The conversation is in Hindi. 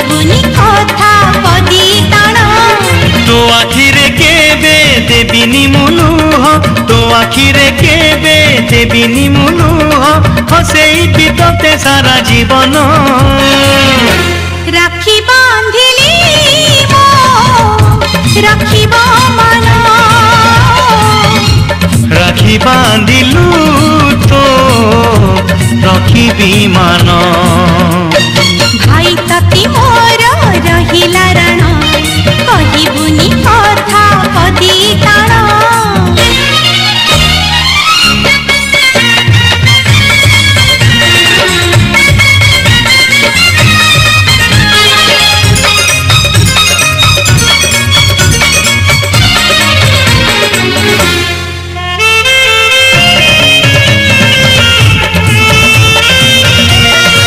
कहिबुनी कथा पदी टाण तो आखिरे केबे देबिनी मुनुह तो आखिरे केबे देबिनी मुनुह हसेई पितते सारा जीवन राखी बांधिली मो राखिब मन राखी बांधिलु तो रखिबी मान भाई तती मोर रहिला रण कहिबुनी कथा पदी टाण